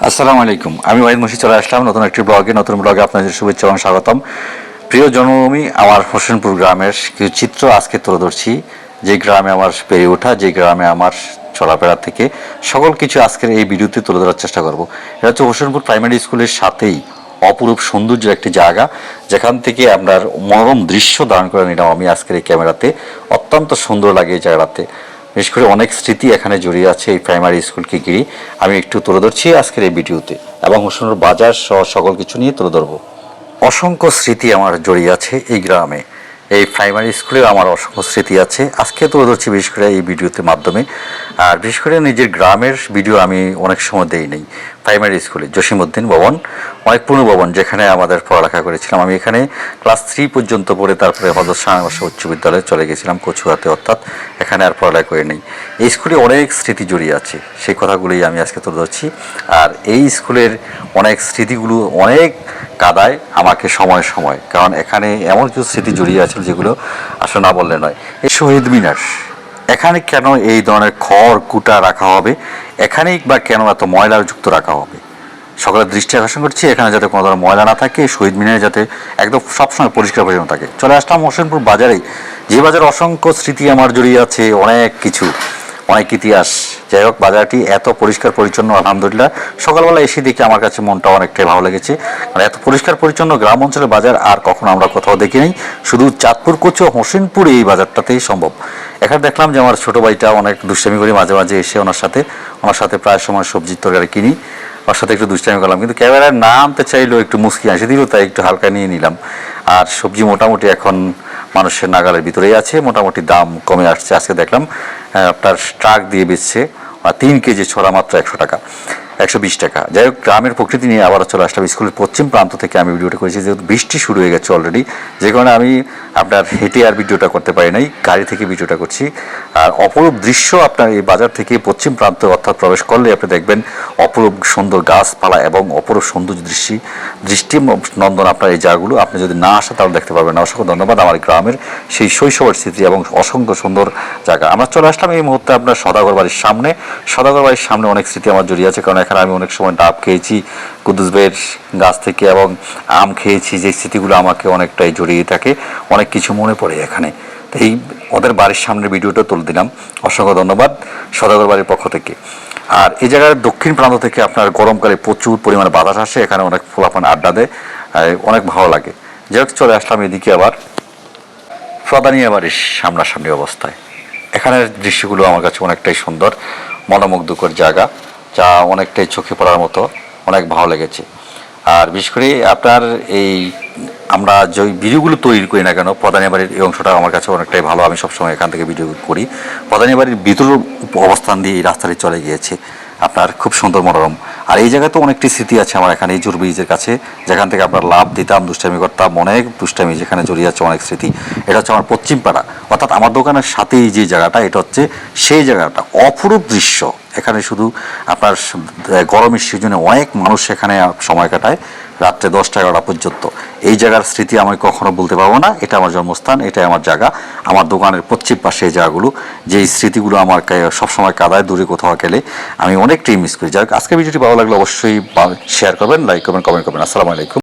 আসসালামু আলাইকুম। আমি ওয়াহিদ মুশি চলে আসলাম নতুন একটি নতুন ব্লগে আপনাদের শুভেচ্ছা এবং স্বাগতম। প্রিয় জন্মভূমি আমার হোসেনপুর গ্রামের কিছু চিত্র আজকে তুলে ধরছি। যে গ্রামে আমার পেরে ওঠা, যে গ্রামে আমার চলাফেরা থেকে সকল কিছু আজকের এই ভিডিওতে তুলে ধরার চেষ্টা করব। এটা হচ্ছে হোসেনপুর প্রাইমারি স্কুলের সাথেই অপরূপ সৌন্দর্য একটি জায়গা, যেখান থেকে আপনার মনোরম দৃশ্য ধারণ করে নিলাম আমি আজকের এই ক্যামেরাতে। অত্যন্ত সুন্দর লাগে এই জায়গাতে। বিশেষ করে অনেক স্মৃতি এখানে জড়িয়ে আছে এই প্রাইমারি স্কুলকে ঘিরে। আমি একটু তুলে ধরছি আজকের এই ভিডিওতে এবং হোসেনপুর বাজার সহ সকল কিছু নিয়ে তুলে ধরবো। অসংখ্য স্মৃতি আমার জড়িয়ে আছে এই গ্রামে। এই প্রাইমারি স্কুলে আমার অসংখ্য স্মৃতি আছে, আজকে তুলে ধরছি বিশেষ করে এই ভিডিওতে মাধ্যমে। আর বিশেষ করে নিজের গ্রামের ভিডিও আমি অনেক সময় দেই নেই। প্রাইমারি স্কুলে জসিমউদ্দিন ভবন, অনেক পুরনো ভবন, যেখানে আমাদের পড়ালেখা করেছিলাম। আমি এখানে ক্লাস 3 পর্যন্ত পড়ে তারপরে হজরত শাহনবাজ উচ্চ বিদ্যালয়ে চলে গেছিলাম কচুয়াতে, অর্থাৎ এখানে আর পড়ালেখা করে নেই। এই স্কুলে অনেক স্মৃতি জড়িয়ে আছে, সেই কথাগুলোই আমি আজকে তুলে ধরছি। আর এই স্কুলের অনেক স্মৃতিগুলো অনেক কাদায় আমাকে সময় সময়, কারণ এখানে এমন কিছু স্মৃতি জড়িয়ে আছে যেগুলো আসলে না বললে নয়। এই শহীদ মিনার, এখানে কেন এই ধরনের খড় কুটা রাখা হবে, এখানেই বা কেন এত ময়লা যুক্ত রাখা হবে? সকলের দৃষ্টি আকর্ষণ করছি এখানে যাতে কোনো ধরনের ময়লা না থাকে, শহীদ মিনারে যাতে একদম সবসময় পরিষ্কার পরিচ্ছন্ন থাকে। চলে আসলাম হোসেনপুর বাজারে, যে বাজারে অসংখ্য স্মৃতি আমার জড়িয়ে আছে, অনেক কিছু, অনেক ইতিহাস। যাই হোক, বাজারটি এত পরিষ্কার পরিচ্ছন্ন আলহামদুলিল্লাহ। সকালবেলা এসে দেখে আমার কাছে মনটা অনেকটাই ভালো লেগেছে, কারণ এত পরিষ্কার পরিচ্ছন্ন গ্রাম অঞ্চলের বাজার আর কখনো আমরা কোথাও দেখি নাই। শুধু চাঁদপুর কচুয়া হোসেনপুর এই বাজারটাতেই সম্ভব। এখানে দেখলাম যে আমার ছোটো ভাইটা অনেক দুষ্টামি করি, মাঝে মাঝে এসে ওনার সাথে প্রায় সময় সবজির তরকারি কিনি, ওর সাথে একটু দুষ্টামি করলাম, কিন্তু ক্যামেরায় না আনতে চাইলেও একটু মুস্কি হাসি দিল, তাই একটু হালকা নিয়ে নিলাম। আর সবজি মোটামুটি এখন মানুষের নাগালের ভিতরেই আছে, মোটামুটি দাম কমে আসছে। আজকে দেখলাম আপনার ট্রাক দিয়ে বেচছে 3 কেজি ছড়া মাত্র 100 টাকা, 120 টাকা। যাই হোক, গ্রামের প্রকৃতি নিয়ে আবার চলে আসলাম। স্কুলের পশ্চিম প্রান্ত থেকে আমি ভিডিওটা করেছি, যেহেতু বৃষ্টি শুরু হয়ে গেছে অলরেডি, যে কারণে আমি আপনার হেঁটে আর ভিডিওটা করতে পারি নাই, গাড়ি থেকে ভিডিওটা করছি। আর অপরূপ দৃশ্য আপনার এই বাজার থেকে পশ্চিম প্রান্তে অর্থাৎ প্রবেশ করলে আপনি দেখবেন অপরূপ সুন্দর গাছপালা এবং অপরূপ সৌন্দর্য দৃষ্টি নন্দন আপনার এই জায়গাগুলো। আপনি যদি না আসেন তাহলে দেখতে পারবেন না। অসংখ্য ধন্যবাদ আমার গ্রামের সেই শৈশবের স্মৃতি এবং অসংখ্য সুন্দর জায়গা। আমরা চলে আসলাম এই মুহূর্তে আপনার সদাগর বাড়ির সামনে। সদাগর বাড়ির সামনে অনেক স্মৃতি আমার জড়িয়ে আছে, কারণ এখানে আমি অনেক সময় ডাব খেয়েছি কুদ্দুস ভাইয়ের গাছ থেকে এবং আম খেয়েছি, যে স্মৃতিগুলো আমাকে অনেকটাই জড়িয়ে থাকে, অনেক কিছু মনে পড়ে এখানে। তো এই ওদের বাড়ির সামনের ভিডিওটা তুলে দিলাম। অসংখ্য ধন্যবাদ সদাগর বাড়ির পক্ষ থেকে। আর এই জায়গার দক্ষিণ প্রান্ত থেকে আপনার গরমকালে প্রচুর পরিমাণে বাতাস আসে, এখানে অনেক ফুলাফান আড্ডা দেয়, অনেক ভালো লাগে। যাই হোক, চলে আসলাম এদিকে আবার প্রদানিয়া বাড়ির সামনাসামনি অবস্থায়। এখানের দৃশ্যগুলো আমার কাছে অনেকটাই সুন্দর, মনোমুগ্ধকর জায়গা, যা অনেকটাই চোখে পড়ার মতো, অনেক ভালো লেগেছে। আর বিশেষ করে আপনার এই আমরা যে ভিডিওগুলো তৈরি করি না কেন, প্রধানী বাড়ির এই অংশটা আমার কাছে অনেকটাই ভালো। আমি সবসময় এখান থেকে ভিডিও করি। প্রধানী বাড়ির ভিতর অবস্থান দিয়ে এই রাস্তাটি চলে গিয়েছে, আপনার খুব সুন্দর মনোরম। আর এই জায়গায় তো অনেকটি স্মৃতি আছে আমার এখানে, এই জোর ব্রিজের কাছে, যেখান থেকে আপনার লাভ দিতাম, দুষ্টামি করতাম, অনেক দুষ্টামি যেখানে জড়িয়ে আছে, অনেক স্মৃতি। এটা হচ্ছে আমার পশ্চিম পাড়া, অর্থাৎ আমার দোকানের সাথেই যে জায়গাটা, এটা হচ্ছে সেই জায়গাটা। অপরূপ দৃশ্য। এখানে শুধু আপনার গরমের সিজনে অনেক মানুষ এখানে সময় কাটায় রাত্রে 10টা-11টা পর্যন্ত। এই জায়গার স্মৃতি আমি কখনো বলতে পারবো না। এটা আমার জন্মস্থান, এটাই আমার জায়গা, আমার দোকানের পশ্চিম পাশে এই জায়গাগুলো, যে স্মৃতিগুলো আমার সবসময় কাদায় দূরে কোথাও গেলে আমি অনেকটাই মিস করি। যাই হোক, আজকে ভিডিওটি ভালো লাগলে অবশ্যই শেয়ার করবেন, লাইক করবেন, কমেন্ট করবেন। আসসালামু আলাইকুম।